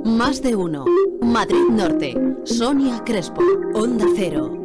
Más de uno. Madrid Norte. Sonia Crespo. Onda Cero.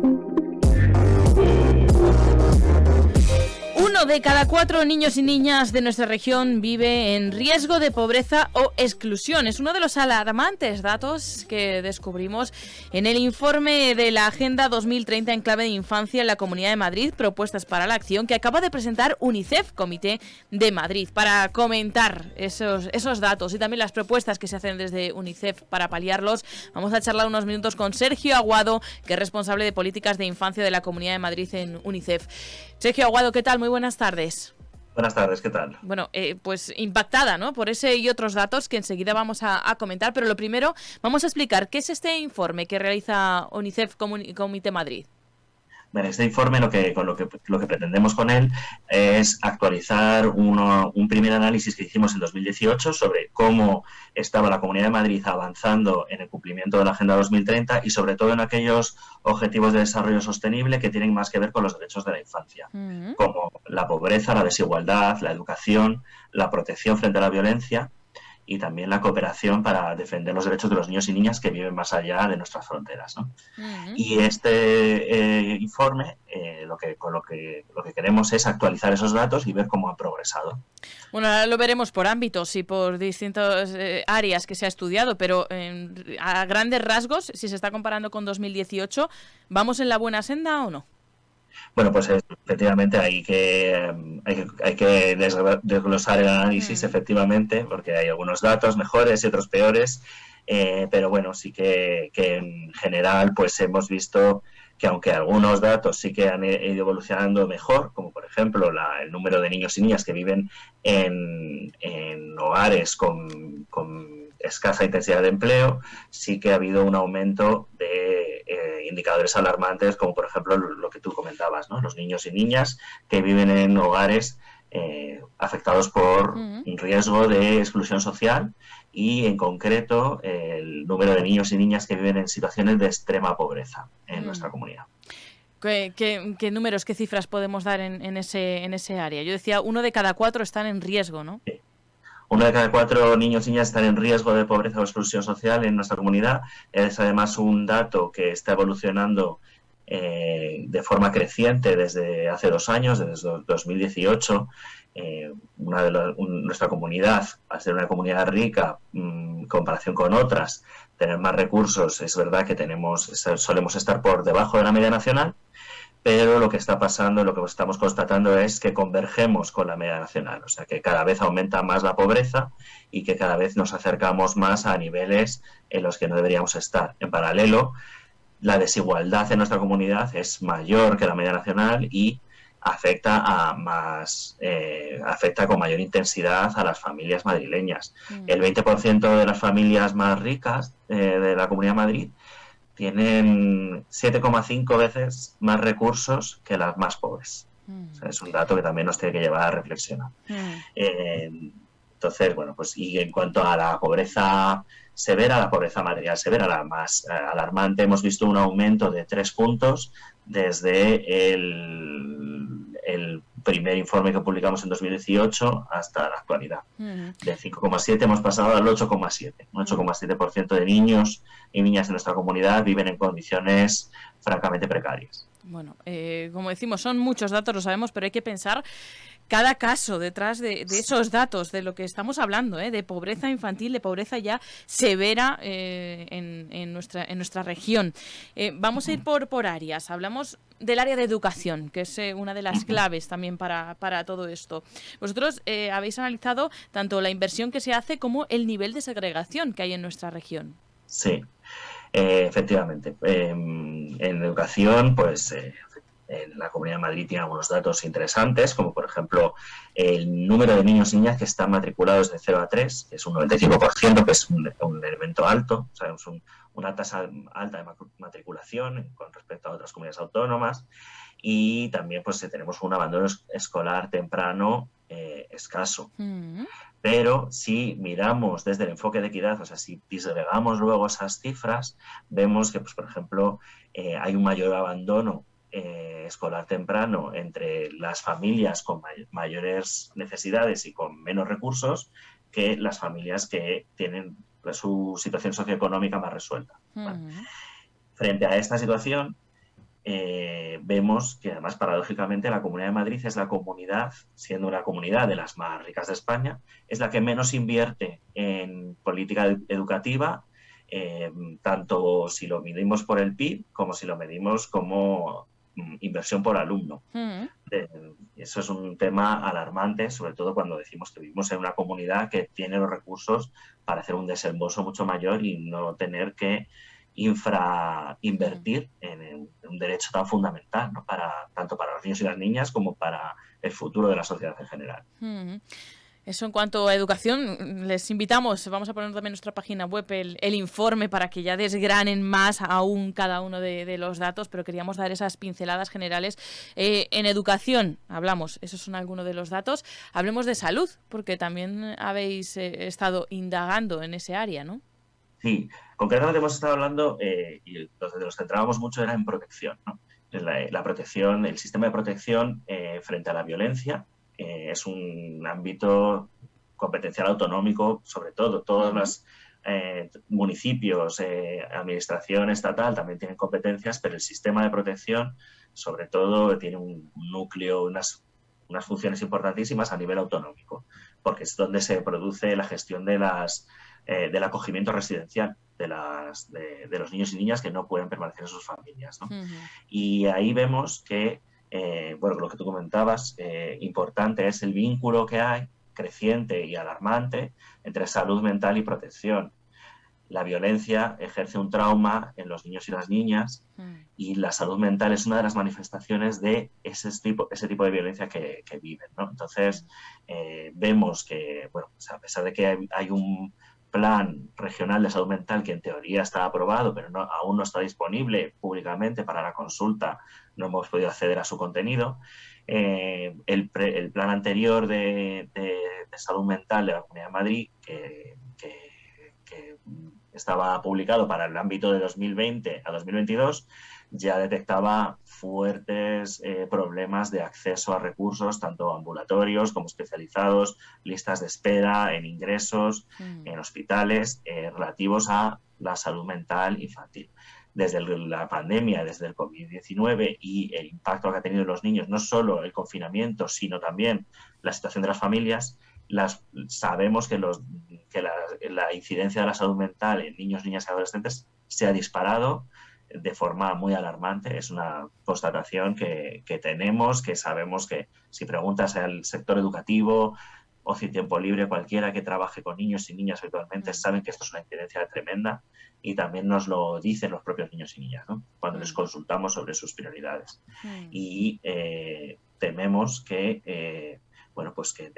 1 de cada 4 niños y niñas de nuestra región vive en riesgo de pobreza o exclusión. Es uno de los alarmantes datos que descubrimos en el informe de la Agenda 2030 en clave de infancia en la Comunidad de Madrid, propuestas para la acción, que acaba de presentar UNICEF, Comité de Madrid. Para comentar esos datos y también las propuestas que se hacen desde UNICEF para paliarlos, vamos a charlar unos minutos con Sergio Aguado, que es responsable de políticas de infancia de la Comunidad de Madrid en UNICEF. Sergio Aguado, ¿qué tal? Muy buenas tardes. Buenas tardes, ¿qué tal? Bueno, pues impactada, ¿no?, por ese y otros datos que enseguida vamos a comentar, pero lo primero, vamos a explicar qué es este informe que realiza UNICEF Comité Madrid. Bueno, este informe lo que pretendemos con él es actualizar un primer análisis que hicimos en 2018 sobre cómo estaba la Comunidad de Madrid avanzando en el cumplimiento de la Agenda 2030 y sobre todo en aquellos objetivos de desarrollo sostenible que tienen más que ver con los derechos de la infancia, como la pobreza, la desigualdad, la educación, la protección frente a la violencia y también la cooperación para defender los derechos de los niños y niñas que viven más allá de nuestras fronteras, ¿no? Y este informe, lo que queremos es actualizar esos datos y ver cómo han progresado. Bueno, ahora lo veremos por ámbitos y por distintas áreas que se ha estudiado, pero a grandes rasgos, si se está comparando con 2018, ¿vamos en la buena senda o no? Bueno, pues efectivamente hay que desglosar el análisis, efectivamente, porque hay algunos datos mejores y otros peores, pero bueno, sí que en general pues hemos visto que aunque algunos datos sí que han ido evolucionando mejor, como por ejemplo el número de niños y niñas que viven en hogares con escasa intensidad de empleo, sí que ha habido un aumento de indicadores alarmantes, como por ejemplo lo que tú comentabas, ¿no? Los niños y niñas que viven en hogares afectados por un riesgo de exclusión social y en concreto el número de niños y niñas que viven en situaciones de extrema pobreza en nuestra comunidad. ¿Qué números, qué cifras podemos dar en ese área? Yo decía 1 de cada 4 están en riesgo, ¿no? Sí. 1 de cada 4 niños y niñas están en riesgo de pobreza o exclusión social en nuestra comunidad. Es además un dato que está evolucionando de forma creciente desde hace 2 años, desde 2018. Nuestra comunidad, al ser una comunidad rica en comparación con otras, tener más recursos, es verdad que solemos estar por debajo de la media nacional, pero lo que está pasando, lo que estamos constatando es que convergemos con la media nacional, o sea que cada vez aumenta más la pobreza y que cada vez nos acercamos más a niveles en los que no deberíamos estar. En paralelo, la desigualdad en nuestra comunidad es mayor que la media nacional y afecta con mayor intensidad a las familias madrileñas. El 20% de las familias más ricas de la Comunidad de Madrid tienen 7,5 veces más recursos que las más pobres. O sea, es un dato que también nos tiene que llevar a reflexionar. Entonces, bueno, pues y en cuanto a la pobreza severa, la pobreza material severa, la más alarmante, hemos visto un aumento de 3 puntos desde el primer informe que publicamos en 2018 hasta la actualidad. De 5,7 hemos pasado al 8,7. Un 8,7% de niños y niñas en nuestra comunidad viven en condiciones francamente precarias. Bueno, como decimos, son muchos datos, lo sabemos, pero hay que pensar cada caso detrás de esos datos, de lo que estamos hablando, de pobreza infantil, de pobreza ya severa en nuestra región. Vamos a ir por áreas. Hablamos del área de educación, que es una de las claves también para todo esto. Vosotros habéis analizado tanto la inversión que se hace como el nivel de segregación que hay en nuestra región. Sí, efectivamente. En educación, pues en la Comunidad de Madrid tiene algunos datos interesantes, como por ejemplo el número de niños y niñas que están matriculados de 0 a 3, que es un 95%, que es un elemento alto, o sea, es una tasa alta de matriculación con respecto a otras comunidades autónomas, y también pues tenemos un abandono escolar temprano escaso. Pero si miramos desde el enfoque de equidad, o sea, si disgregamos luego esas cifras, vemos que, pues, por ejemplo, hay un mayor abandono escolar temprano entre las familias con mayores necesidades y con menos recursos que las familias que tienen su situación socioeconómica más resuelta, ¿vale? Frente a esta situación, vemos que además paradójicamente la Comunidad de Madrid es la comunidad, siendo una comunidad de las más ricas de España, es la que menos invierte en política educativa, tanto si lo medimos por el PIB como si lo medimos como inversión por alumno. Eso es un tema alarmante, sobre todo cuando decimos que vivimos en una comunidad que tiene los recursos para hacer un desembolso mucho mayor y no tener que infrainvertir en un derecho tan fundamental, ¿no? Tanto para los niños y las niñas como para el futuro de la sociedad en general. Eso en cuanto a educación, les invitamos, vamos a poner también en nuestra página web el informe para que ya desgranen más aún cada uno de los datos, pero queríamos dar esas pinceladas generales. En educación hablamos, esos son algunos de los datos. Hablemos de salud, porque también habéis estado indagando en ese área, ¿no? Sí, concretamente hemos estado hablando, y donde nos centrábamos mucho era en protección, ¿no? La protección, el sistema de protección frente a la violencia es un ámbito competencial autonómico, sobre todo. Todos los municipios, administración estatal también tienen competencias, pero el sistema de protección, sobre todo, tiene un núcleo, unas funciones importantísimas a nivel autonómico, porque es donde se produce la gestión de del acogimiento residencial de los niños y niñas que no pueden permanecer en sus familias, ¿no? Y ahí vemos que, bueno, lo que tú comentabas, importante es el vínculo que hay, creciente y alarmante, entre salud mental y protección. La violencia ejerce un trauma en los niños y las niñas y la salud mental es una de las manifestaciones de ese tipo de violencia que viven, ¿no? Entonces, vemos que, bueno, pues a pesar de que hay un plan regional de salud mental que en teoría está aprobado, pero aún no está disponible públicamente para la consulta, no hemos podido acceder a su contenido. El plan anterior de salud mental de la Comunidad de Madrid, que estaba publicado para el ámbito de 2020 a 2022, ya detectaba fuertes problemas de acceso a recursos, tanto ambulatorios como especializados, listas de espera en ingresos, en hospitales, relativos a la salud mental infantil. Desde la pandemia, desde el COVID-19 y el impacto que ha tenido en los niños, no solo el confinamiento, sino también la situación de las familias, sabemos que la incidencia de la salud mental en niños, niñas y adolescentes se ha disparado de forma muy alarmante. Es una constatación que tenemos, que sabemos que si preguntas al sector educativo, ocio y tiempo libre, cualquiera que trabaje con niños y niñas habitualmente saben que esto es una incidencia tremenda y también nos lo dicen los propios niños y niñas, ¿no? Cuando les consultamos sobre sus prioridades. Y tememos que, bueno, pues que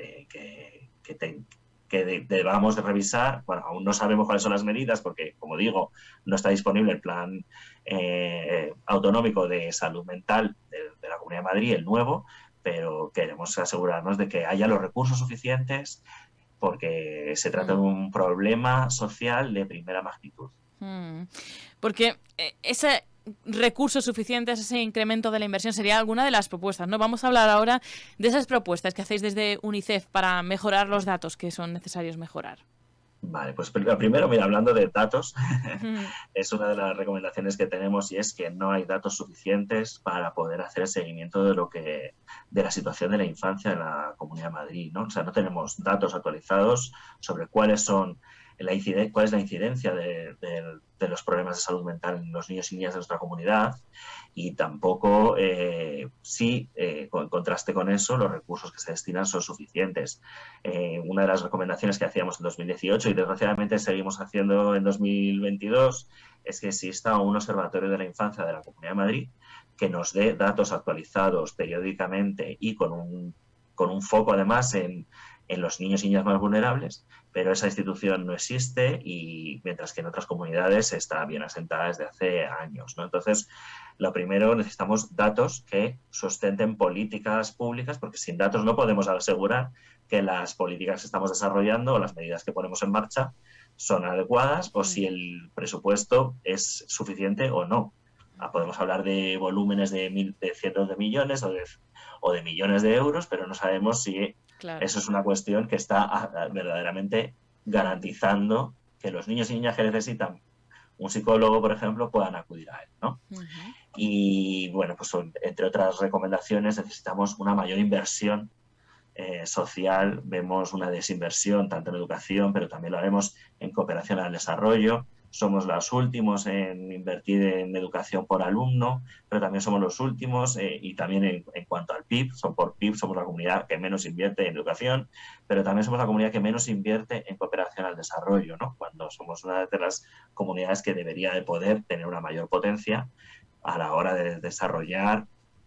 debamos de revisar. Bueno, aún no sabemos cuáles son las medidas porque, como digo, no está disponible el plan autonómico de salud mental de la Comunidad de Madrid, el nuevo, pero queremos asegurarnos de que haya los recursos suficientes porque se trata de un problema social de primera magnitud. Porque ese recursos suficientes, ese incremento de la inversión sería alguna de las propuestas, ¿no? Vamos a hablar ahora de esas propuestas que hacéis desde UNICEF para mejorar los datos que son necesarios mejorar. Vale, pues primero, mira, hablando de datos, es una de las recomendaciones que tenemos y es que no hay datos suficientes para poder hacer el seguimiento de la situación de la infancia en la Comunidad de Madrid, ¿no? O sea, no tenemos datos actualizados sobre cuál es la incidencia de los problemas de salud mental en los niños y niñas de nuestra comunidad y tampoco, en contraste con eso, los recursos que se destinan son suficientes. Una de las recomendaciones que hacíamos en 2018 y desgraciadamente seguimos haciendo en 2022 es que exista un observatorio de la infancia de la Comunidad de Madrid que nos dé datos actualizados periódicamente y con un foco además en los niños y niñas más vulnerables, pero esa institución no existe y mientras que en otras comunidades está bien asentada desde hace años, ¿no? Entonces, lo primero, necesitamos datos que sustenten políticas públicas, porque sin datos no podemos asegurar que las políticas que estamos desarrollando o las medidas que ponemos en marcha son adecuadas o si el presupuesto es suficiente o no. Podemos hablar de volúmenes de cientos de millones o de millones de euros, pero no sabemos si eso es una cuestión que está verdaderamente garantizando que los niños y niñas que necesitan un psicólogo, por ejemplo, puedan acudir a él, ¿no? Y bueno, pues entre otras recomendaciones necesitamos una mayor inversión social, vemos una desinversión tanto en educación, pero también lo haremos en cooperación al desarrollo. Somos los últimos en invertir en educación por alumno, pero también somos los últimos y también en cuanto al PIB, por PIB somos la comunidad que menos invierte en educación, pero también somos la comunidad que menos invierte en cooperación al desarrollo, ¿no? Cuando somos una de las comunidades que debería de poder tener una mayor potencia a la hora de desarrollar,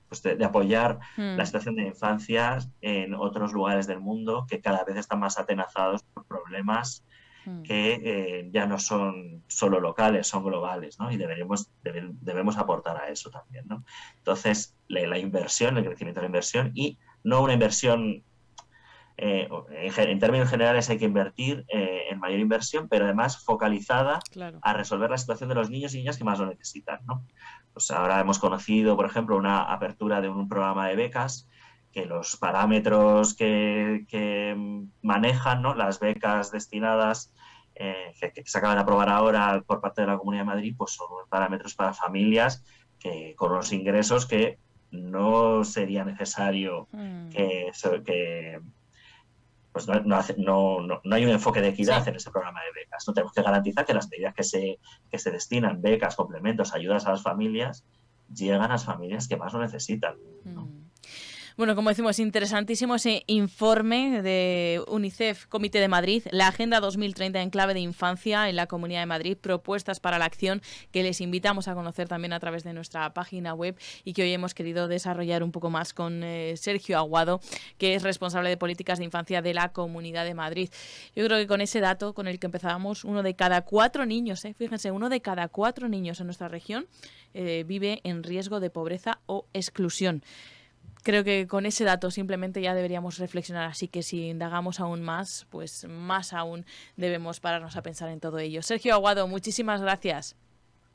pues de apoyar la situación de infancias en otros lugares del mundo que cada vez están más atenazados por problemas que ya no son solo locales, son globales, ¿no? Y debemos aportar a eso también, ¿no? Entonces, la inversión, el crecimiento de la inversión y no una inversión, en términos generales hay que invertir en mayor inversión, pero además focalizada a resolver la situación de los niños y niñas que más lo necesitan, ¿no? Pues ahora hemos conocido, por ejemplo, una apertura de un programa de becas que los parámetros que manejan, ¿no?, las becas destinadas que se acaban de aprobar ahora por parte de la Comunidad de Madrid, pues son parámetros para familias que con unos ingresos que no sería necesario que pues no hay un enfoque de equidad en ese programa de becas. No tenemos que garantizar que las medidas que se destinan, becas, complementos, ayudas a las familias, llegan a las familias que más lo necesitan, ¿no? Bueno, como decimos, interesantísimo ese informe de UNICEF Comité de Madrid, la Agenda 2030 en clave de infancia en la Comunidad de Madrid, propuestas para la acción que les invitamos a conocer también a través de nuestra página web y que hoy hemos querido desarrollar un poco más con Sergio Aguado, que es responsable de políticas de infancia de la Comunidad de Madrid. Yo creo que con ese dato con el que empezábamos, 1 de cada 4 niños, fíjense, 1 de cada 4 niños en nuestra región vive en riesgo de pobreza o exclusión. Creo que con ese dato simplemente ya deberíamos reflexionar, así que si indagamos aún más, pues más aún debemos pararnos a pensar en todo ello. Sergio Aguado, muchísimas gracias.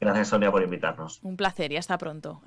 Gracias, Sonia, por invitarnos. Un placer y hasta pronto.